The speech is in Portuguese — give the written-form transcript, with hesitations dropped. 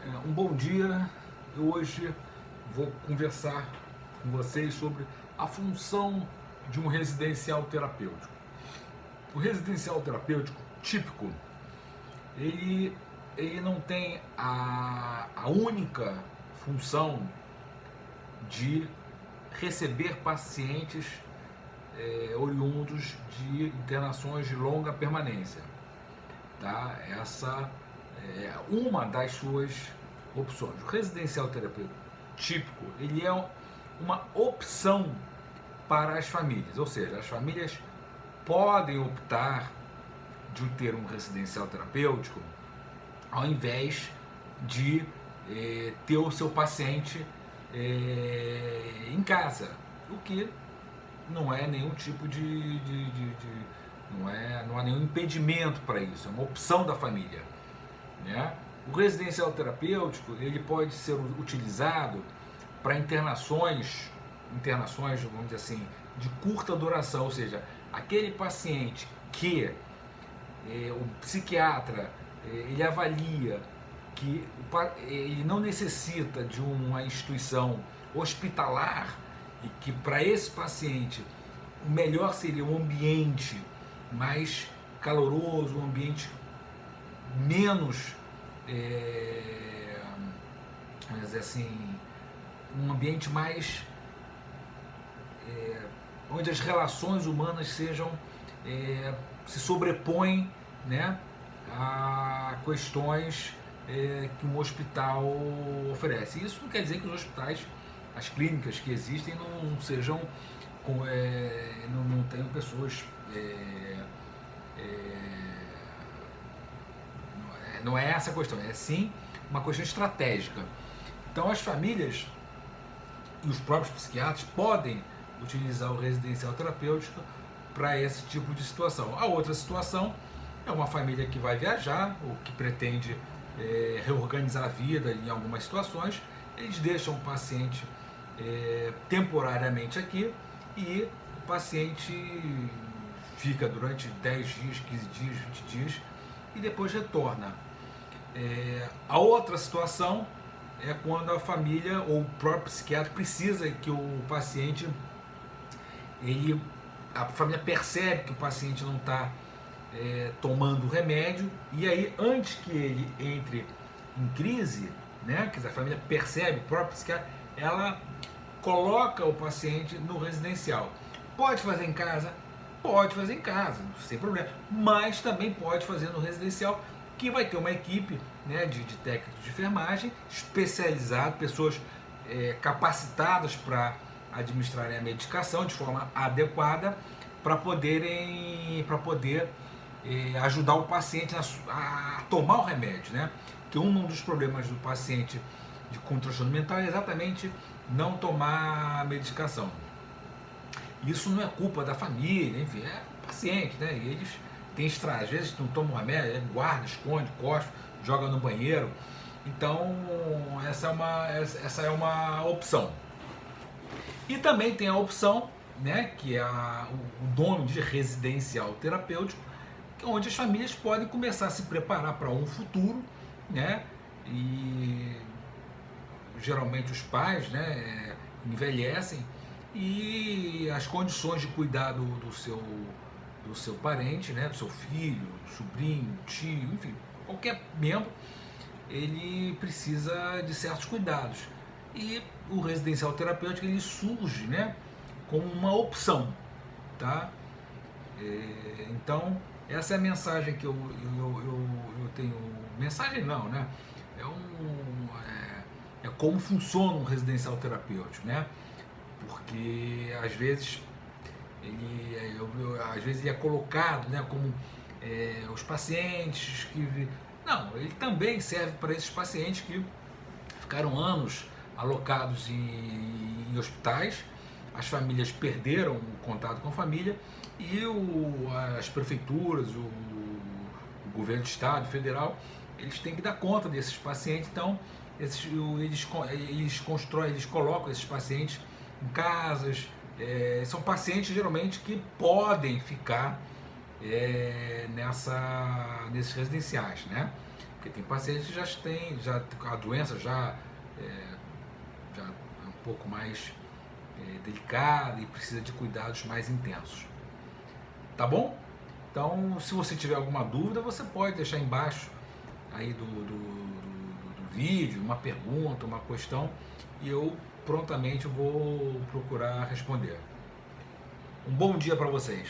Um bom dia. Eu hoje vou conversar com vocês sobre a função de um residencial terapêutico. O residencial terapêutico típico, ele não tem a única função de receber pacientes oriundos de internações de longa permanência. Tá? Essa é uma das suas opções. O residencial terapêutico típico, ele é uma opção para as famílias, ou seja, as famílias podem optar de ter um residencial terapêutico ao invés de ter o seu paciente em casa, o que não é nenhum tipo não há nenhum impedimento para isso, é uma opção da família, né? O residencial terapêutico, ele pode ser utilizado para internações, vamos dizer assim, de curta duração, ou seja, aquele paciente que o psiquiatra ele avalia que ele não necessita de uma instituição hospitalar e que para esse paciente o melhor seria um ambiente mais caloroso, um ambiente menos, vamos dizer assim, um ambiente mais onde as relações humanas sejam se sobrepõem, né, a questões que um hospital oferece. Isso não quer dizer que os hospitais, as clínicas que existem não sejam não tenham pessoas não é essa a questão, é sim uma questão estratégica. Então as famílias e os próprios psiquiatras podem utilizar o residencial terapêutico para esse tipo de situação. A outra situação é uma família que vai viajar ou que pretende reorganizar a vida em algumas situações. Eles deixam o paciente temporariamente aqui e o paciente fica durante 10 dias, 15 dias, 20 dias e depois retorna. A outra situação é quando a família ou o próprio psiquiatra precisa que o paciente, a família percebe que o paciente não está tomando o remédio e aí antes que ele entre em crise, né, quer dizer, a família percebe, o próprio psiquiatra, ela coloca o paciente no residencial. Pode fazer em casa? Pode fazer em casa, sem problema, mas também pode fazer no residencial, que vai ter uma equipe, né, de técnicos de enfermagem especializado, pessoas capacitadas para administrarem a medicação de forma adequada para poder ajudar o paciente a tomar o remédio, né? Que um dos problemas do paciente com transtorno mental é exatamente não tomar a medicação. Isso não é culpa da família, enfim, é o paciente, né? E eles têm estresse, às vezes não tomam remédio, guarda, esconde, costa, joga no banheiro. Então, essa é uma opção. E também tem a opção, né, que é o dono de residencial terapêutico, onde as famílias podem começar a se preparar para um futuro, né? E geralmente os pais, né, envelhecem e as condições de cuidado do seu parente, né, do seu filho, sobrinho, tio, enfim, qualquer membro, ele precisa de certos cuidados. E o residencial terapêutico ele surge, né, como uma opção, tá? Então essa é a mensagem que eu tenho. Mensagem não, né? É como funciona um residencial terapêutico, né? Porque às vezes ele é colocado, né, como os pacientes que... Não, ele também serve para esses pacientes que ficaram anos alocados em hospitais, as famílias perderam o contato com a família e as prefeituras, o governo do estado, federal, eles têm que dar conta desses pacientes. Então eles constroem, eles colocam esses pacientes em casas. São pacientes geralmente que podem ficar nesses residenciais, né? Porque tem pacientes que já a doença já é um pouco mais delicada e precisa de cuidados mais intensos. Tá bom? Então, se você tiver alguma dúvida, você pode deixar embaixo aí do vídeo, uma pergunta, uma questão, e eu prontamente vou procurar responder. Um bom dia para vocês.